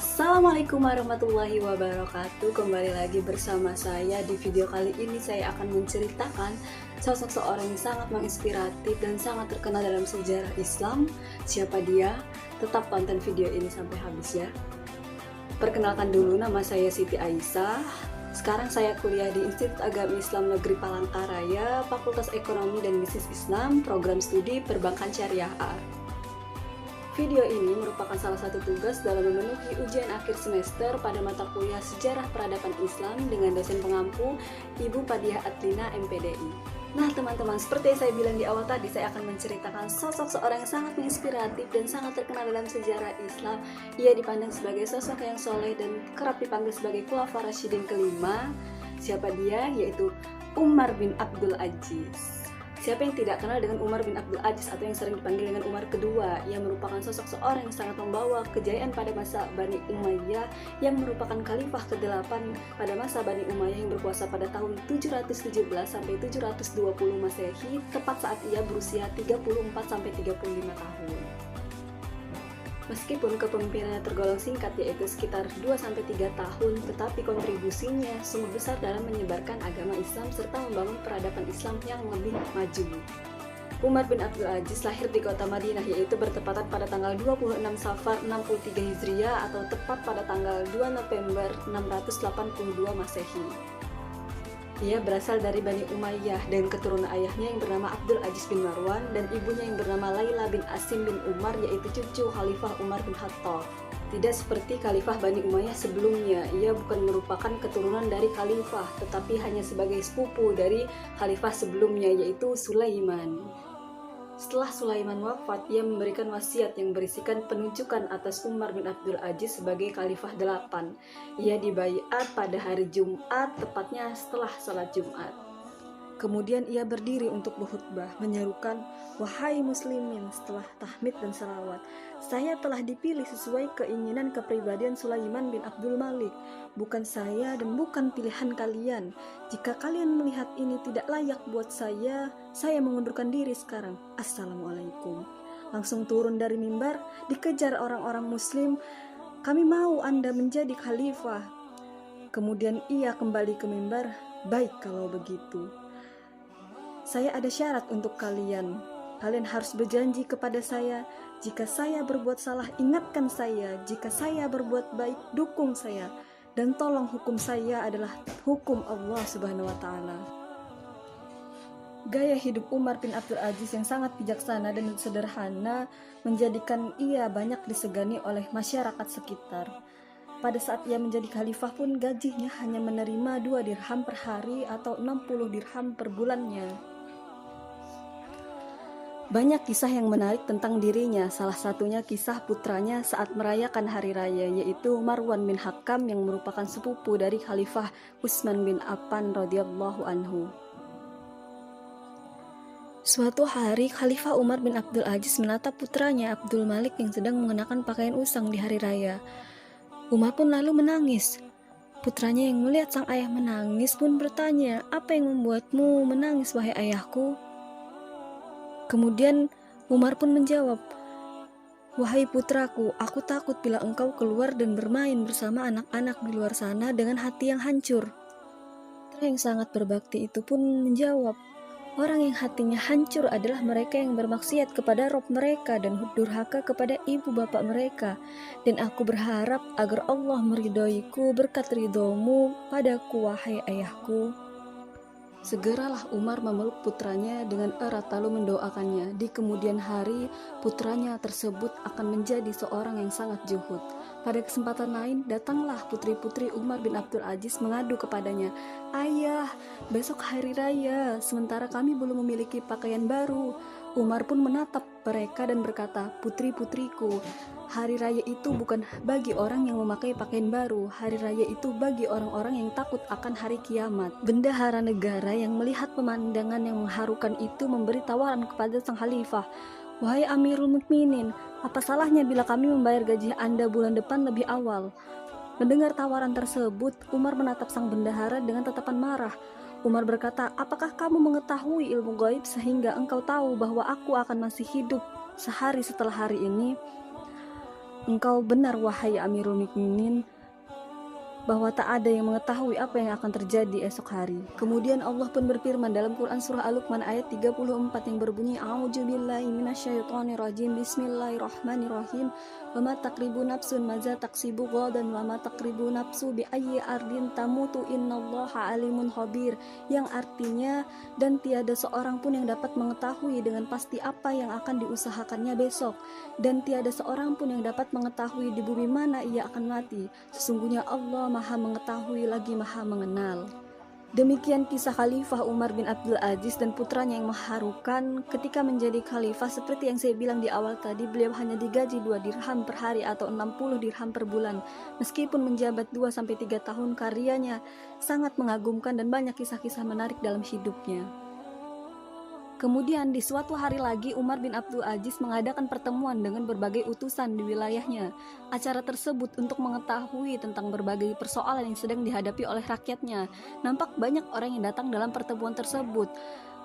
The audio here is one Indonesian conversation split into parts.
Assalamualaikum warahmatullahi wabarakatuh. Kembali lagi bersama saya. Di video kali ini saya akan menceritakan sosok seorang yang sangat menginspiratif dan sangat terkenal dalam sejarah Islam. Siapa dia? Tetap tonton video ini sampai habis ya. Perkenalkan dulu, nama saya Siti Aisyah. Sekarang saya kuliah di Institut Agama Islam Negeri Palangkaraya, Fakultas Ekonomi dan Bisnis Islam, Program Studi Perbankan Syariah A. Video ini merupakan salah satu tugas dalam memenuhi ujian akhir semester pada mata kuliah Sejarah Peradaban Islam dengan dosen pengampu Ibu Padiah Atlina MPDI. Nah teman-teman, seperti yang saya bilang di awal tadi, saya akan menceritakan sosok seorang yang sangat menginspiratif dan sangat terkenal dalam sejarah Islam. Ia dipandang sebagai sosok yang soleh dan kerap dipanggil sebagai Khulafaur Rasyidin kelima. Siapa dia? Yaitu Umar bin Abdul Aziz. Siapa yang tidak kenal dengan Umar bin Abdul Aziz atau yang sering dipanggil dengan Umar kedua? Ia merupakan sosok seorang yang sangat membawa kejayaan pada masa Bani Umayyah, yang merupakan khalifah ke-8 pada masa Bani Umayyah yang berkuasa pada tahun 717 sampai 720 Masehi, tepat saat ia berusia 34 sampai 35 tahun. Meskipun kepemimpinannya tergolong singkat, yaitu sekitar 2-3 tahun, tetapi kontribusinya sungguh besar dalam menyebarkan agama Islam serta membangun peradaban Islam yang lebih maju. Umar bin Abdul Aziz lahir di kota Madinah, yaitu bertepatan pada tanggal 26 Safar 63 Hijriah atau tepat pada tanggal 2 November 682 Masehi. Ia berasal dari Bani Umayyah dan keturunan ayahnya yang bernama Abdul Aziz bin Marwan dan ibunya yang bernama Laila bin Asim bin Umar, yaitu cucu Khalifah Umar bin Khattab. Tidak seperti Khalifah Bani Umayyah sebelumnya, ia bukan merupakan keturunan dari Khalifah, tetapi hanya sebagai sepupu dari Khalifah sebelumnya, yaitu Sulaiman. Setelah Sulaiman wafat, ia memberikan wasiat yang berisikan penunjukan atas Umar bin Abdul Aziz sebagai Khalifah 8. Ia dibaiat pada hari Jumat, tepatnya setelah sholat Jumat. Kemudian ia berdiri untuk berkhutbah, menyerukan, "Wahai muslimin," setelah tahmid dan salawat, "saya telah dipilih sesuai keinginan kepribadian Sulaiman bin Abdul Malik. Bukan saya dan bukan pilihan kalian. Jika kalian melihat ini tidak layak buat saya mengundurkan diri sekarang. Assalamualaikum." Langsung turun dari mimbar, dikejar orang-orang muslim, "Kami mau Anda menjadi khalifah." Kemudian ia kembali ke mimbar, "Baik kalau begitu. Saya ada syarat untuk kalian. Kalian harus berjanji kepada saya. Jika saya berbuat salah, ingatkan saya. Jika saya berbuat baik, dukung saya. Dan tolong hukum saya adalah hukum Allah Subhanahu wa Ta'ala." Gaya hidup Umar bin Abdul Aziz yang sangat bijaksana dan sederhana menjadikan ia banyak disegani oleh masyarakat sekitar. Pada saat ia menjadi khalifah pun gajinya hanya menerima 2 dirham per hari atau 60 dirham per bulannya. Banyak kisah yang menarik tentang dirinya, salah satunya kisah putranya saat merayakan hari raya, yaitu Marwan bin Hakam yang merupakan sepupu dari Khalifah Utsman bin Affan radhiyallahu anhu. Suatu hari, Khalifah Umar bin Abdul Aziz menatap putranya Abdul Malik yang sedang mengenakan pakaian usang di hari raya. Umar pun lalu menangis. Putranya yang melihat sang ayah menangis pun bertanya, "Apa yang membuatmu menangis, wahai ayahku?" Kemudian Umar pun menjawab, "Wahai putraku, aku takut bila engkau keluar dan bermain bersama anak-anak di luar sana dengan hati yang hancur." Putra yang sangat berbakti itu pun menjawab, "Orang yang hatinya hancur adalah mereka yang bermaksiat kepada Rob mereka dan durhaka kepada ibu bapak mereka. Dan aku berharap agar Allah meridhoiku berkat ridhomu padaku, wahai ayahku." Segeralah Umar memeluk putranya dengan erat lalu mendoakannya. Di kemudian hari, putranya tersebut akan menjadi seorang yang sangat zuhud. Pada kesempatan lain, datanglah putri-putri Umar bin Abdul Aziz mengadu kepadanya, "Ayah, besok hari raya, sementara kami belum memiliki pakaian baru." Umar pun menatap mereka dan berkata, "Putri-putriku, hari raya itu bukan bagi orang yang memakai pakaian baru. Hari raya itu bagi orang-orang yang takut akan hari kiamat." Bendahara negara yang melihat pemandangan yang mengharukan itu memberi tawaran kepada sang khalifah, "Wahai Amirul Mukminin, apa salahnya bila kami membayar gaji Anda bulan depan lebih awal?" Mendengar tawaran tersebut, Umar menatap sang bendahara dengan tatapan marah. Umar berkata, "Apakah kamu mengetahui ilmu gaib sehingga engkau tahu bahwa aku akan masih hidup sehari setelah hari ini?" Engkau benar wahai Amirul Mukminin bahwa tak ada yang mengetahui apa yang akan terjadi esok hari. Kemudian Allah pun berfirman dalam Quran surah Al-Luqman ayat 34 yang berbunyi A'udzubillahi minasyaitonirrajim Bismillahirrahmanirrahim wa ma taqribu nafsun maza taksibu ghadan wa ma taqribu nafsu bi ayyi ardin tamutu innallaha alimun khabir, yang artinya dan tiada seorang pun yang dapat mengetahui dengan pasti apa yang akan diusahakannya besok, dan tiada seorang pun yang dapat mengetahui di bumi mana ia akan mati. Sesungguhnya Allah Maha mengetahui lagi Maha mengenal. Demikian kisah Khalifah Umar bin Abdul Aziz dan putranya yang mengharukan. Ketika menjadi khalifah, seperti yang saya bilang di awal tadi, beliau hanya digaji 2 dirham per hari atau 60 dirham per bulan. Meskipun menjabat 2-3 tahun, karyanya sangat mengagumkan dan banyak kisah-kisah menarik dalam hidupnya. Kemudian di suatu hari lagi Umar bin Abdul Aziz mengadakan pertemuan dengan berbagai utusan di wilayahnya. Acara tersebut untuk mengetahui tentang berbagai persoalan yang sedang dihadapi oleh rakyatnya. Nampak banyak orang yang datang dalam pertemuan tersebut.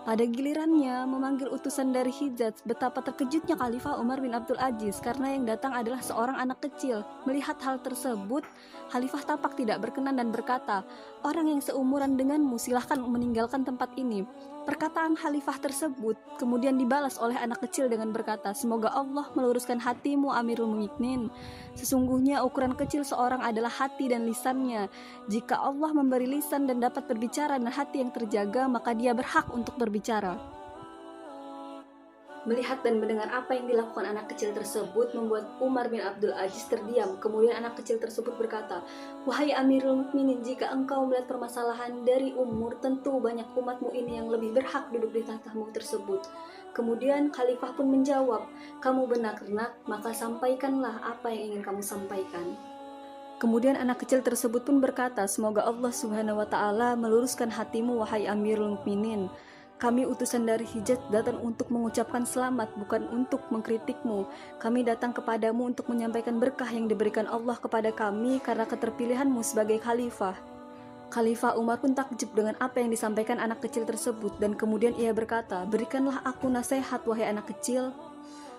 Pada gilirannya memanggil utusan dari Hijaz, betapa terkejutnya Khalifah Umar bin Abdul Aziz karena yang datang adalah seorang anak kecil. Melihat hal tersebut, Khalifah tampak tidak berkenan dan berkata, "Orang yang seumuran denganmu silahkan meninggalkan tempat ini." Perkataan Khalifah tersebut kemudian dibalas oleh anak kecil dengan berkata, "Semoga Allah meluruskan hatimu Amirul Mukminin. Sesungguhnya ukuran kecil seorang adalah hati dan lisannya. Jika Allah memberi lisan dan dapat berbicara dan hati yang terjaga, maka dia berhak untuk berbicara." Melihat dan mendengar apa yang dilakukan anak kecil tersebut membuat Umar bin Abdul Aziz terdiam. Kemudian anak kecil tersebut berkata, "Wahai Amirul Mukminin, jika engkau melihat permasalahan dari umur, tentu banyak umatmu ini yang lebih berhak duduk di tahtamu tersebut." Kemudian Khalifah pun menjawab, "Kamu benar nak, maka sampaikanlah apa yang ingin kamu sampaikan." Kemudian anak kecil tersebut pun berkata, "Semoga Allah Subhanahu wa Ta'ala meluruskan hatimu, wahai Amirul Mukminin. Kami utusan dari Hijaz datang untuk mengucapkan selamat, bukan untuk mengkritikmu. Kami datang kepadamu untuk menyampaikan berkah yang diberikan Allah kepada kami karena keterpilihanmu sebagai khalifah." Khalifah Umar pun takjub dengan apa yang disampaikan anak kecil tersebut, dan kemudian ia berkata, "Berikanlah aku nasihat wahai anak kecil."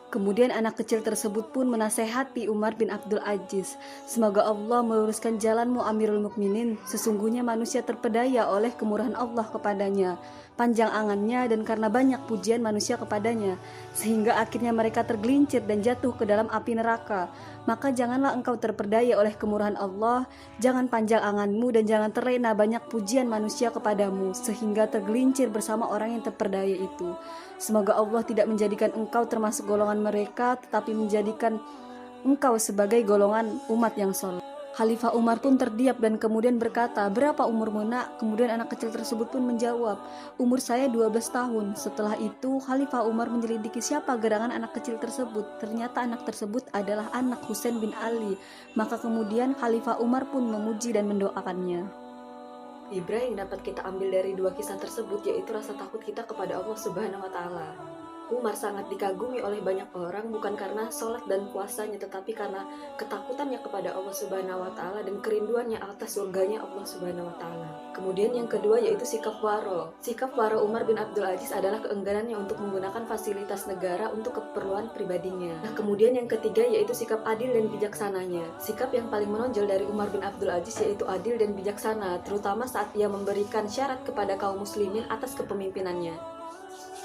Kemudian anak kecil tersebut pun menasehati Umar bin Abdul Aziz, "Semoga Allah meluruskan jalanmu Amirul Mukminin. Sesungguhnya manusia terpedaya oleh kemurahan Allah kepadanya, panjang angannya, dan karena banyak pujian manusia kepadanya, sehingga akhirnya mereka tergelincir dan jatuh ke dalam api neraka. Maka janganlah engkau terpedaya oleh kemurahan Allah, jangan panjang anganmu, dan jangan terlena banyak pujian manusia kepadamu, sehingga tergelincir bersama orang yang terpedaya itu. Semoga Allah tidak menjadikan engkau termasuk golongan mereka, tetapi menjadikan engkau sebagai golongan umat yang soleh." Khalifah Umar pun terdiam dan kemudian berkata, "Berapa umurmu nak?" Kemudian anak kecil tersebut pun menjawab, "Umur saya 12 tahun. Setelah itu Khalifah Umar menyelidiki siapa gerangan anak kecil tersebut. Ternyata anak tersebut adalah anak Husain bin Ali. Maka kemudian Khalifah Umar pun memuji dan mendoakannya. Ibrah yang dapat kita ambil dari dua kisah tersebut yaitu rasa takut kita kepada Allah Subhanahu wa Ta'ala. Umar sangat dikagumi oleh banyak orang bukan karena sholat dan puasanya, tetapi karena ketakutannya kepada Allah Subhanahu wa Ta'ala dan kerinduannya atas surganya Allah Subhanahu wa Ta'ala. Kemudian yang kedua yaitu sikap waro. Sikap waro Umar bin Abdul Aziz adalah keengganannya untuk menggunakan fasilitas negara untuk keperluan pribadinya. Nah, kemudian yang ketiga yaitu sikap adil dan bijaksananya. Sikap yang paling menonjol dari Umar bin Abdul Aziz yaitu adil dan bijaksana, terutama saat ia memberikan syarat kepada kaum muslimin atas kepemimpinannya.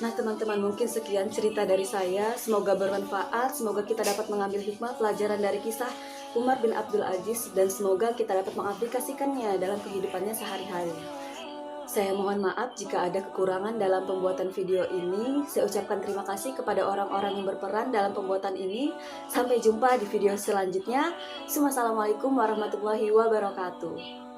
Nah teman-teman, mungkin sekian cerita dari saya, semoga bermanfaat, semoga kita dapat mengambil hikmah pelajaran dari kisah Umar bin Abdul Aziz, dan semoga kita dapat mengaplikasikannya dalam kehidupannya sehari-hari. Saya mohon maaf jika ada kekurangan dalam pembuatan video ini. Saya ucapkan terima kasih kepada orang-orang yang berperan dalam pembuatan ini. Sampai jumpa di video selanjutnya. Wassalamualaikum warahmatullahi wabarakatuh.